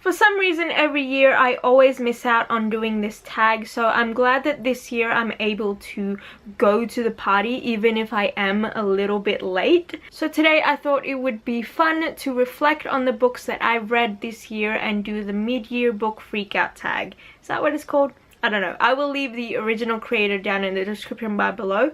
For some reason every year I always miss out on doing this tag, so I'm glad that this year I'm able to go to the party even if I am a little bit late. So today I thought it would be fun to reflect on the books that I've read this year and do the mid-year book freakout tag. Is that what it's called? I don't know. I will leave the original creator down in the description bar below.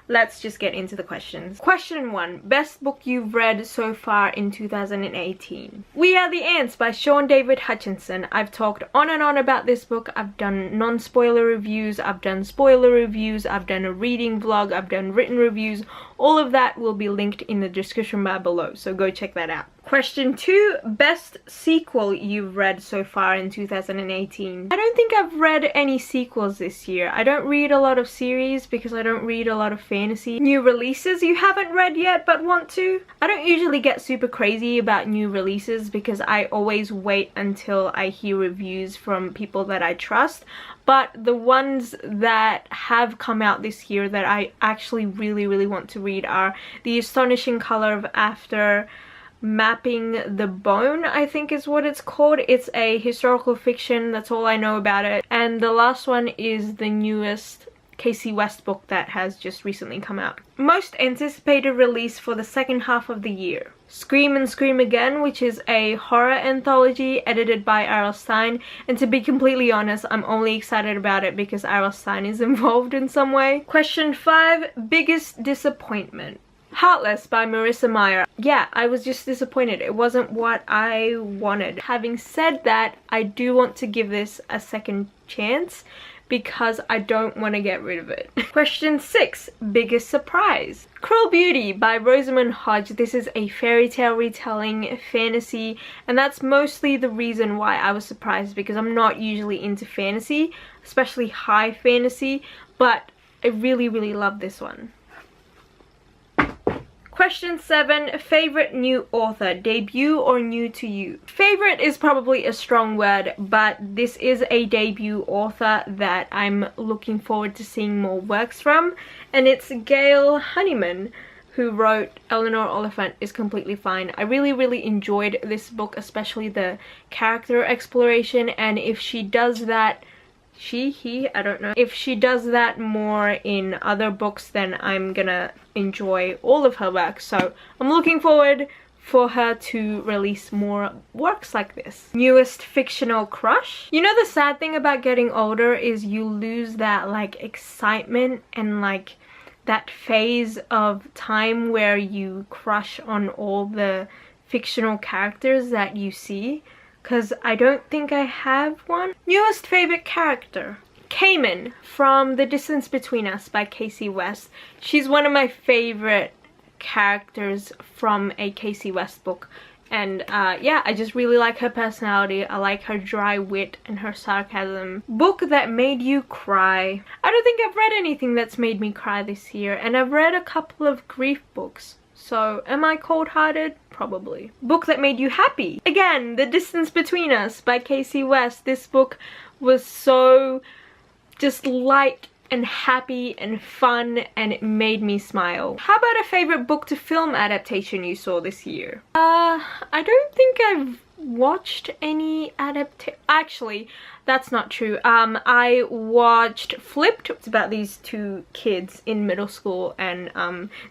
Let's just get into the questions. Question 1. Best book you've read so far in 2018. We Are the Ants by Sean David Hutchinson. I've talked on and on about this book. I've done non-spoiler reviews, I've done spoiler reviews, I've done a reading vlog, I've done written reviews. All of that will be linked in the description bar below, so go check that out. Question 2. Best sequel you've read so far in 2018. I don't think I've read any sequels this year. I don't read a lot of series because I don't read a lot of fantasy. New releases you haven't read yet but want to? I don't usually get super crazy about new releases because I always wait until I hear reviews from people that I trust. But the ones that have come out this year that I actually really want to read are The Astonishing Color of After, Mapping the Bone, I think is what it's called. It's a historical fiction, that's all I know about it. And the last one is the newest Casey West book that has just recently come out. Most anticipated release for the second half of the year. Scream and Scream Again, which is a horror anthology edited by R.L. Stine, and to be completely honest, I'm only excited about it because R.L. Stine is involved in some way. Question 5. Biggest disappointment. Heartless by Marissa Meyer. Yeah, I was just disappointed. It wasn't what I wanted. Having said that, I do want to give this a second chance because I don't want to get rid of it. Question 6. Biggest surprise. Cruel Beauty by Rosamund Hodge. This is a fairy tale retelling fantasy, and that's mostly the reason why I was surprised because I'm not usually into fantasy, especially high fantasy, but I really love this one. Question 7. Favorite new author, debut or new to you? Favorite is probably a strong word, but this is a debut author that I'm looking forward to seeing more works from, and it's Gail Honeyman, who wrote Eleanor Oliphant is Completely Fine. I really enjoyed this book, especially the character exploration, and if she does that, I don't know. If she does that more in other books, then I'm gonna enjoy all of her work. So I'm looking forward for her to release more works like this. Newest fictional crush. You know, the sad thing about getting older is you lose that like excitement and like that phase of time where you crush on all the fictional characters that you see. Because I don't think I have one. Newest favorite character. Cayman from The Distance Between Us by Casey West. She's one of my favorite characters from a Casey West book. And yeah, I just really like her personality. I like her dry wit and her sarcasm. Book that made you cry. I don't think I've read anything that's made me cry this year. And I've read a couple of grief books. So, am I cold-hearted? Probably. Book that made you happy. Again, The Distance Between Us by Casey West. This book was so just light and happy and fun, and it made me smile. How about a favorite book to film adaptation you saw this year? I don't think I've watched any actually, that's not true. I watched Flipped. It's about these two kids in middle school, and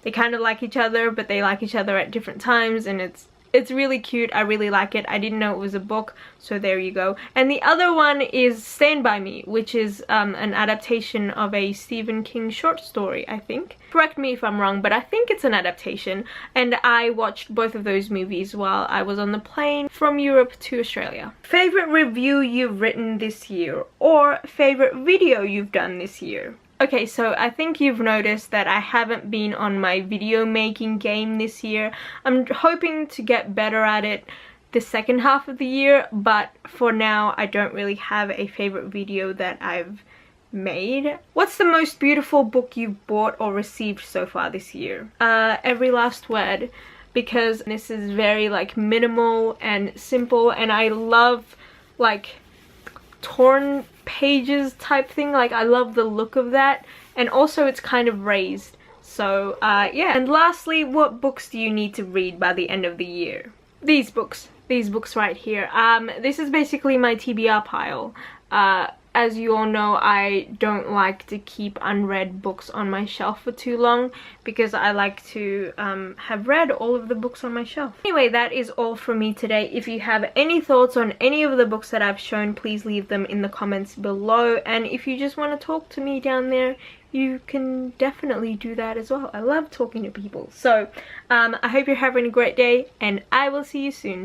they kind of like each other, but they like each other at different times, and it's really cute. I really like it. I didn't know it was a book, so there you go. And the other one is Stand By Me, which is an adaptation of a Stephen King short story, I think. Correct me if I'm wrong, but I think it's an adaptation. And I watched both of those movies while I was on the plane from Europe to Australia. Favorite review you've written this year, or favorite video you've done this year? Okay, so I think you've noticed that I haven't been on my video making game this year. I'm hoping to get better at it the second half of the year, but for now I don't really have a favorite video that I've made. What's the most beautiful book you've bought or received so far this year? Every Last Word, because this is very like minimal and simple, and I love like torn pages type thing. Like, I love the look of that, and also it's kind of raised. So yeah. And lastly, what books do you need to read by the end of the year? These books. these books right here. This is basically my TBR pile. As you all know, I don't like to keep unread books on my shelf for too long because I like to have read all of the books on my shelf. Anyway, that is all from me today. If you have any thoughts on any of the books that I've shown, please leave them in the comments below. And if you just want to talk to me down there, you can definitely do that as well. I love talking to people. So I hope you're having a great day, and I will see you soon.